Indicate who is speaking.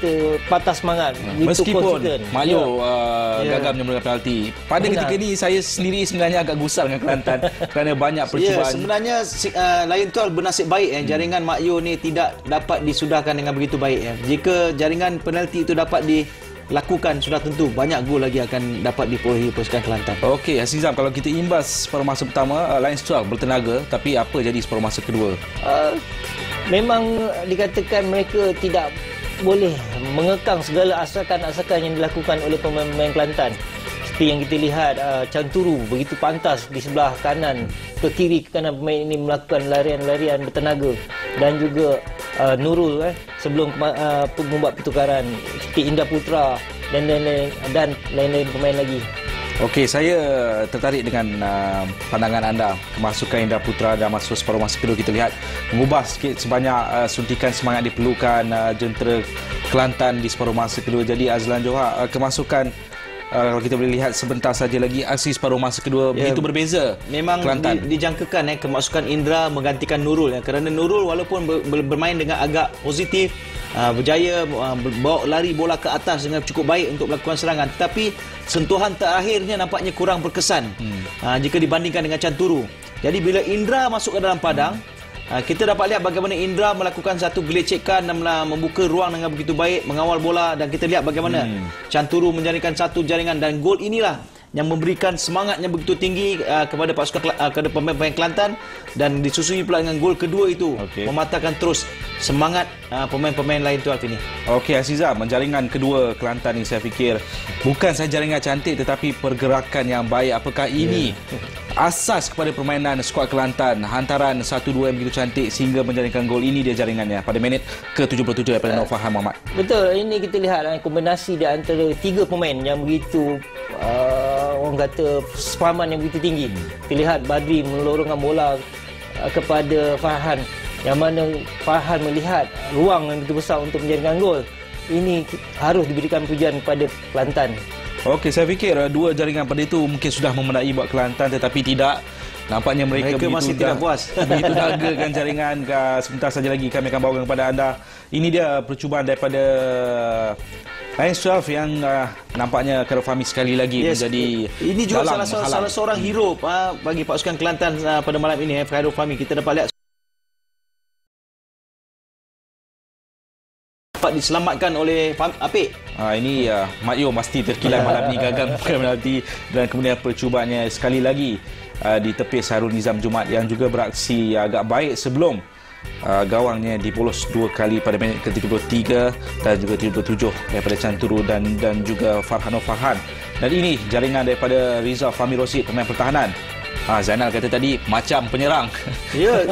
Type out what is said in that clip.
Speaker 1: kata patah semangat.
Speaker 2: Meskipun Mak Yu gagal menyembunyikan penalti. Pada ketika ini saya sendiri sebenarnya agak gusar dengan Kelantan kerana banyak percubaan.
Speaker 3: Sebenarnya Lion Tour bernasib baik jaringan Mak Yu ni tidak dapat disudahkan dengan begitu baik. Jika jaringan penalti itu dapat dilakukan, sudah tentu banyak gol lagi akan dapat diperolehi pasukan Kelantan.
Speaker 2: Okey, Azizam, kalau kita imbas separuh masa pertama, Lion Tour bertenaga, tapi apa jadi separuh masa kedua?
Speaker 1: Memang dikatakan mereka tidak boleh mengekang segala asakan-asakan yang dilakukan oleh pemain-pemain Kelantan. Seperti yang kita lihat, Canturu begitu pantas di sebelah kanan, ke kiri ke kanan pemain ini melakukan larian-larian bertenaga. Dan juga Nurul sebelum membuat pertukaran, seperti Indra Putra dan lain-lain pemain lagi.
Speaker 2: Okey, saya tertarik dengan pandangan anda. Kemasukan Indra Putra dan masuk separuh masa kedua, kita lihat mengubah sikit sebanyak suntikan semangat diperlukan jentera Kelantan di separuh masa kedua. Jadi Azlan Johar, kemasukan kalau kita boleh lihat sebentar saja lagi aksi separuh masa kedua begitu berbeza.
Speaker 3: Memang dijangkakan kemasukan Indra menggantikan Nurul kerana Nurul walaupun bermain dengan agak positif, berjaya bawa lari bola ke atas dengan cukup baik untuk melakukan serangan, tetapi sentuhan terakhirnya nampaknya kurang berkesan jika dibandingkan dengan Canturu. Jadi bila Indra masuk ke dalam padang, kita dapat lihat bagaimana Indra melakukan satu gelecekan dan membuka ruang dengan begitu baik, mengawal bola, dan kita lihat bagaimana Canturu menjaringkan satu jaringan, dan gol inilah yang memberikan semangat yang begitu tinggi kepada pasukan kepada pemain-pemain Kelantan, dan disusui pula dengan gol kedua itu mematahkan terus semangat pemain-pemain lain tu ini.
Speaker 2: Okey Azizah, jaringan kedua Kelantan ini saya fikir bukan sahaja jaringan cantik tetapi pergerakan yang baik. Apakah ini asas kepada permainan skuad Kelantan, hantaran 1-2 yang begitu cantik sehingga menjaringkan gol? Ini dia jaringannya pada minit ke-77 daripada Nur Farhan Muhammad.
Speaker 1: Betul, ini kita lihat kombinasi di antara tiga pemain yang begitu orang kata sepahaman yang begitu tinggi. Kita lihat Badri melorongkan bola kepada Farhan, yang mana Farhan melihat ruang yang begitu besar untuk menjaringkan gol. Ini harus diberikan pujian kepada Kelantan.
Speaker 2: Okey, saya fikir dua jaringan pada itu mungkin sudah memenai buat Kelantan, tetapi tidak. Nampaknya mereka
Speaker 3: masih tidak puas.
Speaker 2: Begitu dagakan jaringan. Sebentar saja lagi kami akan bawakan kepada anda. Ini dia percubaan daripada Lion Tour yang nampaknya Khairul Fahmi sekali lagi menjadi
Speaker 3: ini juga salah seorang hero bagi pasukan Kelantan pada malam ini. Khairul Fahmi, kita dapat lihat dapat diselamatkan oleh Apik.
Speaker 2: Ini Mak Yu pasti terkilat malam ini gagal membuka penalti, dan kemudian percubaannya sekali lagi ditepis Hairul Nizam Jumat yang juga beraksi agak baik sebelum gawangnya dipolos dua kali pada minit ke-33 dan juga 37 daripada Canturu dan juga Farhan Farhan. Dan ini jaringan daripada Rizal Fahmi Rosid, pemain pertahanan. Zainal kata tadi macam penyerang.
Speaker 3: Ya,